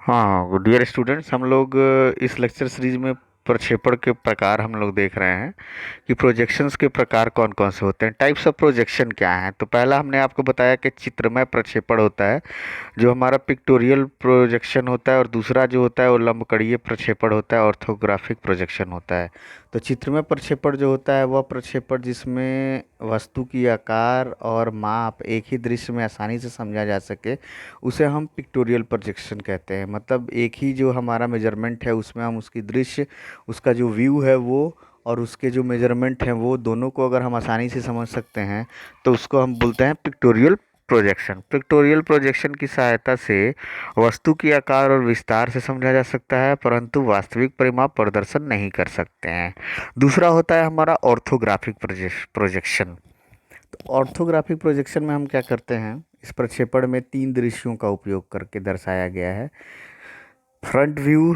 हाँ dear students, हम लोग इस लेक्चर सीरीज में प्रक्षेपण के प्रकार हम लोग देख रहे हैं कि प्रोजेक्शंस के प्रकार कौन कौन से होते हैं। टाइप्स ऑफ प्रोजेक्शन क्या हैं? तो पहला हमने आपको बताया कि चित्रमय प्रक्षेपण होता है, जो हमारा पिक्टोरियल प्रोजेक्शन होता है, और दूसरा जो होता है वो लंबकड़ीय प्रक्षेपण होता है, ऑर्थोग्राफिक प्रोजेक्शन होता है। तो चित्रमय प्रक्षेपण जो होता है वह प्रक्षेपण जिसमें वस्तु की आकार और माप एक ही दृश्य में आसानी से समझा जा सके, उसे हम पिक्टोरियल प्रोजेक्शन कहते हैं। मतलब एक ही जो हमारा मेजरमेंट है उसमें हम उसकी दृश्य, उसका जो व्यू है वो, और उसके जो मेजरमेंट हैं वो दोनों को अगर हम आसानी से समझ सकते हैं तो उसको हम बोलते हैं पिक्टोरियल प्रोजेक्शन। पिक्टोरियल प्रोजेक्शन की सहायता से वस्तु की आकार और विस्तार से समझा जा सकता है, परंतु वास्तविक परिमाप प्रदर्शन नहीं कर सकते हैं। दूसरा होता है हमारा ऑर्थोग्राफिक प्रोजेक्शन। तो ऑर्थोग्राफिक प्रोजेक्शन में हम क्या करते हैं, इस प्रक्षेपण में तीन दृश्यों का उपयोग करके दर्शाया गया है। फ्रंट व्यू,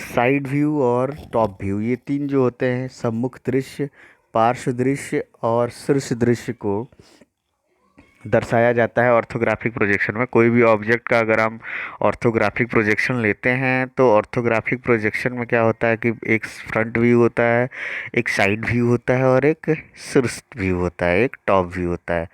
साइड व्यू और टॉप व्यू। ये तीन जो होते हैं, सम्मुख दृश्य, पार्श्व दृश्य और शीर्ष दृश्य को दर्शाया जाता है ऑर्थोग्राफिक प्रोजेक्शन में। कोई भी ऑब्जेक्ट का अगर हम ऑर्थोग्राफिक प्रोजेक्शन लेते हैं तो ऑर्थोग्राफिक प्रोजेक्शन में क्या होता है कि एक फ्रंट व्यू होता है, एक साइड व्यू होता है और एक शीर्ष व्यू होता है, एक टॉप व्यू होता है।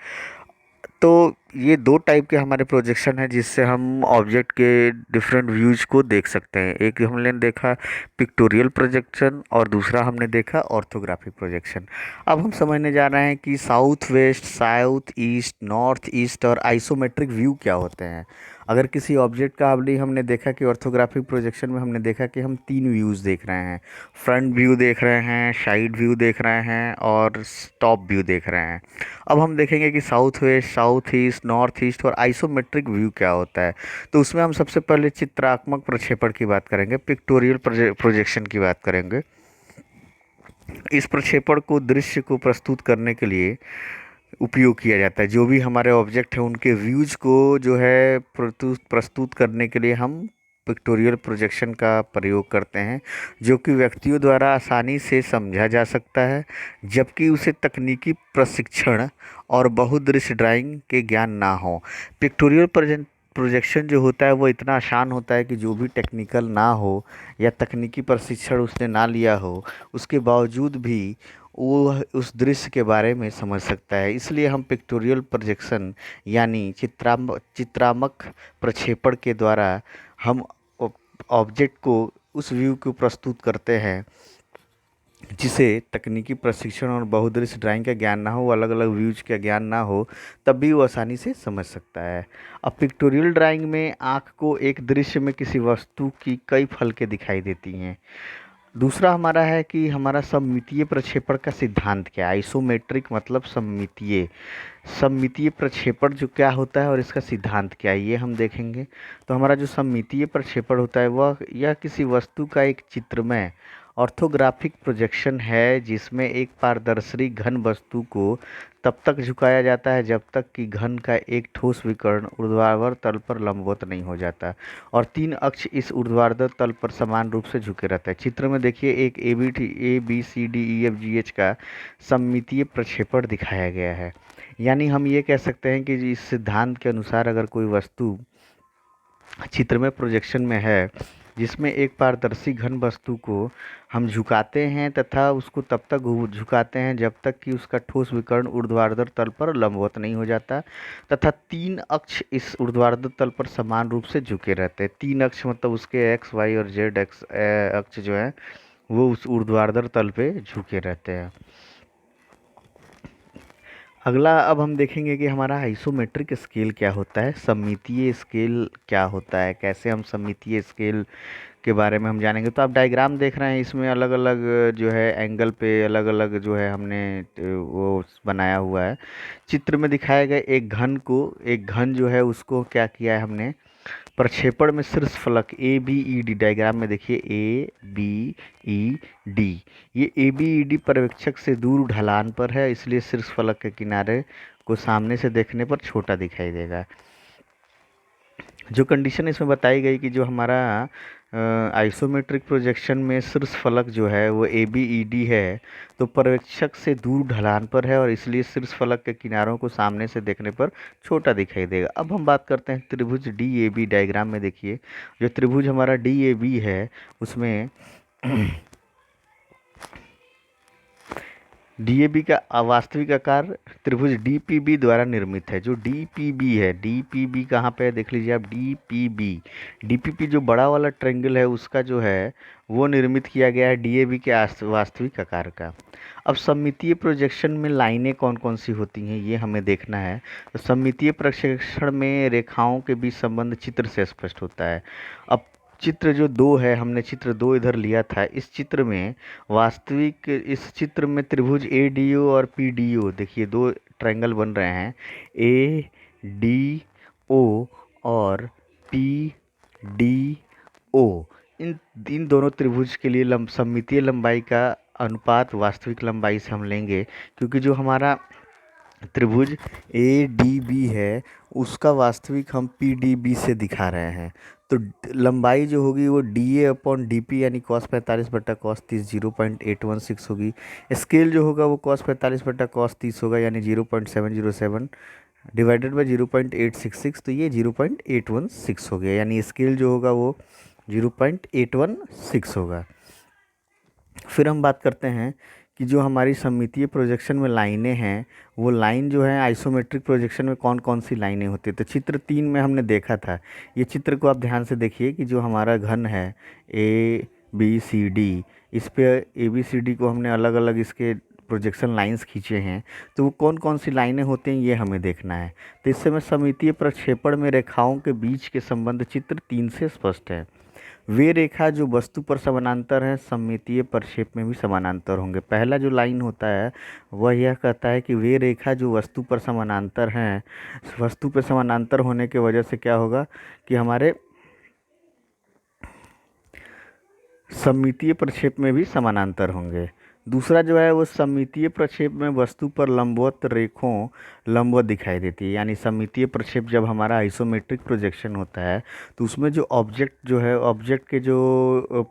तो ये दो टाइप के हमारे प्रोजेक्शन हैं जिससे हम ऑब्जेक्ट के डिफरेंट व्यूज को देख सकते हैं। एक हमने देखा पिक्टोरियल प्रोजेक्शन और दूसरा हमने देखा ऑर्थोग्राफिक प्रोजेक्शन। अब हम समझने जा रहे हैं कि south west, south east, north east और आइसोमेट्रिक व्यू क्या होते हैं। अगर किसी ऑब्जेक्ट का अभी हमने देखा कि ऑर्थोग्राफिक प्रोजेक्शन में हमने देखा कि हम तीन व्यूज़ देख रहे हैं, फ्रंट व्यू देख रहे हैं, साइड व्यू देख रहे हैं और टॉप व्यू देख रहे हैं। अब हम देखेंगे कि south west, south east, north east और आइसोमेट्रिक व्यू क्या होता है। तो उसमें हम सबसे पहले चित्रात्मक प्रक्षेपण की बात करेंगे, पिक्टोरियल प्रोजेक्शन की बात करेंगे। इस प्रक्षेपण को दृश्य को प्रस्तुत करने के लिए उपयोग किया जाता है। जो भी हमारे ऑब्जेक्ट हैं उनके व्यूज को जो है प्रस्तुत करने के लिए हम पिक्टोरियल प्रोजेक्शन का प्रयोग करते हैं, जो कि व्यक्तियों द्वारा आसानी से समझा जा सकता है, जबकि उसे तकनीकी प्रशिक्षण और बहुदृश्य ड्राइंग के ज्ञान ना हो। पिक्टोरियल प्रोजेक्शन जो होता है वो इतना आसान होता है कि जो भी टेक्निकल ना हो या तकनीकी प्रशिक्षण उसने ना लिया हो, उसके बावजूद भी वो उस दृश्य के बारे में समझ सकता है। इसलिए हम पिक्टोरियल प्रोजेक्शन यानी चित्रात्मक प्रक्षेपण के द्वारा हम ऑब्जेक्ट को उस व्यू को प्रस्तुत करते हैं जिसे तकनीकी प्रशिक्षण और बहुदृश्य ड्राइंग का ज्ञान ना हो, अलग अलग व्यूज का ज्ञान ना हो, तब भी वो आसानी से समझ सकता है। अब पिक्टोरियल ड्राइंग में आँख को एक दृश्य में किसी वस्तु की कई फलकें दिखाई देती हैं। दूसरा हमारा है कि हमारा सममितीय प्रक्षेपण का सिद्धांत क्या है। आइसोमेट्रिक मतलब सममितीय, सममितीय प्रक्षेपण जो क्या होता है और इसका सिद्धांत क्या है ये हम देखेंगे। तो हमारा जो सममितीय प्रक्षेपण होता है वह यह किसी वस्तु का एक चित्रमय ऑर्थोग्राफिक प्रोजेक्शन है जिसमें एक पारदर्शी घन वस्तु को तब तक झुकाया जाता है जब तक कि घन का एक ठोस विकर्ण ऊर्ध्वाधर तल पर लंबवत नहीं हो जाता और तीन अक्ष इस ऊर्ध्वाधर तल पर समान रूप से झुके रहता है। चित्र में देखिए एक A B C D E F G H का सममितीय प्रक्षेपण दिखाया गया है। यानी हम ये कह सकते हैं कि इस सिद्धांत के अनुसार अगर कोई वस्तु चित्र में प्रोजेक्शन में है जिसमें एक पारदर्शी घन वस्तु को हम झुकाते हैं तथा उसको तब तक झुकाते हैं जब तक कि उसका ठोस विकर्ण ऊर्ध्वाधर तल पर लंबवत नहीं हो जाता तथा तीन अक्ष इस ऊर्ध्वाधर तल पर समान रूप से झुके रहते हैं। तीन अक्ष मतलब उसके एक्स वाई और जेड एक्स अक्ष जो है वो उस ऊर्ध्वाधर तल पे झुके रहते हैं। अगला अब हम देखेंगे कि हमारा आइसोमेट्रिक स्केल क्या होता है, सममितीय स्केल क्या होता है, कैसे हम सममितीय स्केल के बारे में हम जानेंगे। तो आप डायग्राम देख रहे हैं, इसमें अलग अलग जो है एंगल पे अलग अलग जो है हमने वो बनाया हुआ है। चित्र में दिखाए गए एक घन जो है उसको क्या किया है हमने, प्रक्षेपण में शीर्ष फलक A B E D, diagram में देखिए ए बी ई डी, ये ए बी ई डी पर्यवेक्षक से दूर ढलान पर है, इसलिए शीर्ष फलक के किनारे को सामने से देखने पर छोटा दिखाई देगा। जो कंडीशन इसमें बताई गई कि जो हमारा आइसोमेट्रिक प्रोजेक्शन में शीर्ष फलक जो है वो ए बी ई डी है, तो पर्यवेक्षक से दूर ढलान पर है और इसलिए शीर्ष फलक के किनारों को सामने से देखने पर छोटा दिखाई देगा। अब हम बात करते हैं त्रिभुज डी ए बी। डायग्राम में देखिए, जो त्रिभुज हमारा डी ए बी है उसमें डीएबी का वास्तविक आकार त्रिभुज डीपीबी द्वारा निर्मित है। जो डीपीबी है, डीपीबी कहाँ पे है देख लीजिए आप, डीपीबी। डीपीबी जो बड़ा वाला ट्रायंगल है उसका जो है वो निर्मित किया गया है डीएबी के वास्तविक आकार का। अब सममितीय प्रोजेक्शन में लाइनें कौन कौन सी होती हैं ये हमें देखना है। तो सममितीय प्रक्षेपण में रेखाओं के बीच संबंध चित्र से स्पष्ट होता है। अब चित्र जो दो है, हमने चित्र दो इधर लिया था, इस चित्र में वास्तविक, इस चित्र में त्रिभुज ए डी ओ और पी डी ओ, देखिए दो ट्रायंगल बन रहे हैं, ए डी ओ और पी डी ओ। इन दोनों त्रिभुज के लिए सममितीय लंबाई का अनुपात वास्तविक लंबाई से हम लेंगे, क्योंकि जो हमारा त्रिभुज ए डी बी है उसका वास्तविक हम पी डी बी से दिखा रहे हैं। तो लंबाई जो होगी वो D A upon D P यानी कॉस 45 बट्टा कॉस 30 0.816 होगी। स्केल जो होगा वो कॉस 45 बट्टा कॉस 30 होगा यानी 0.707 डिवाइडेड बाई 0.866, तो ये 0.816 हो गया, यानी स्केल जो होगा वो 0.816 होगा। फिर हम बात करते हैं कि जो हमारी सममितीय प्रोजेक्शन में लाइनें हैं, वो लाइन जो है आइसोमेट्रिक प्रोजेक्शन में कौन कौन सी लाइनें होती है। तो चित्र 3 में हमने देखा था, ये चित्र को आप ध्यान से देखिए कि जो हमारा घन है ए बी सी डी, इस पे ए बी सी डी को हमने अलग अलग इसके प्रोजेक्शन लाइंस खींचे हैं, तो वो कौन कौन सी लाइनें होती हैं ये हमें देखना है। तो इस समय सममितीय प्रक्षेपण में रेखाओं के बीच के संबंध चित्र 3 से स्पष्ट है। वे रेखा जो वस्तु पर समानांतर है सममितीय प्रक्षेप में भी समानांतर होंगे। पहला जो लाइन होता है वह यह कहता है कि वे रेखा जो वस्तु पर समानांतर हैं, वस्तु पर समानांतर होने के वजह से क्या होगा कि हमारे सममितीय प्रक्षेप में भी समानांतर होंगे। दूसरा जो है वो सममितीय प्रक्षेप में वस्तु पर लंबवत रेखों लंबवत दिखाई देती है, यानी सममितीय प्रक्षेप जब हमारा आइसोमेट्रिक प्रोजेक्शन होता है तो उसमें जो ऑब्जेक्ट जो है, ऑब्जेक्ट के जो